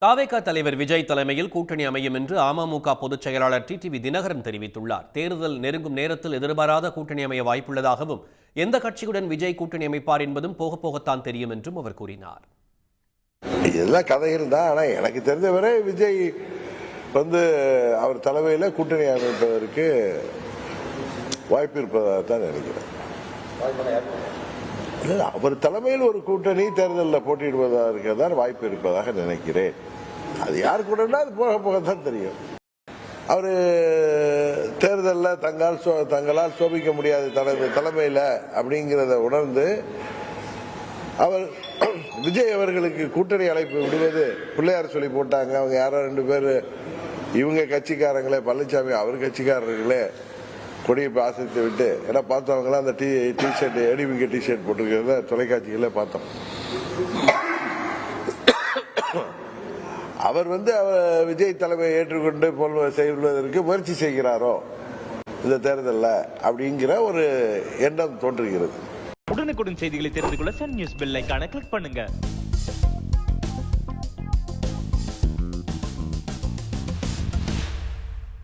தாவேகா தலைவர் விஜய் தலைமையில் கூட்டணி அமையும் என்று அமமுக பொதுச் செயலாளர் டிடிவி தினகரன் தெரிவித்துள்ளார். தேர்தல் நெருங்கும் நேரத்தில் எதிர்பாராத கூட்டணி அமைய வாய்ப்புள்ளதாகவும், எந்த கட்சியுடன் விஜய் கூட்டணி அமைப்பார் என்பதும் போக போகத்தான் தெரியும் என்றும் அவர் கூறினார். இதெல்லாம் கதைகள் தான். ஆனால் எனக்கு தெரிந்தவரை விஜய் அவர் தலைமையில் கூட்டணி அமைப்பதற்கு வாய்ப்பு இருப்பதாக தான் நினைக்கிறேன். அவர் தலைமையில் ஒரு கூட்டணி தேர்தலில் போட்டியிடுவதற்கு தான் வாய்ப்பு இருப்பதாக நினைக்கிறேன். அது யார் கூடனா அது போக போகத்தான் தெரியும். அவர் தேர்தலில் தங்களால் சோபிக்க முடியாத தலைமையில் அப்படிங்கிறத உணர்ந்து அவர் விஜய் அவர்களுக்கு கூட்டணி அழைப்பு விடுவது பிள்ளையார் சொல்லி போட்டாங்க. அவங்க யாரோ 2 பேர் இவங்க கட்சிக்காரங்களே, பழனிசாமி அவர் கட்சிக்காரர்களே கொடியை ஆசைத்து விட்டு ஏன்னா பார்த்தவங்களாம் அந்த டிஷர்ட் ஏடிபிகே டிஷர்ட் போட்டிருக்கிறத தொலைக்காட்சிகளே பார்த்தோம். அவர் விஜய் தலைமையை ஏற்றுக்கொண்டு செய்வதற்கு முயற்சி செய்கிறாரோ இந்த தேர்தலில் அப்படிங்கிற ஒரு எண்ணம் தோன்றுகிறது. உடனுக்குடன் செய்திகளை தெரிந்து கொள்ள சன் நியூஸ் பெல் ஐகானை கிளிக் பண்ணுங்க.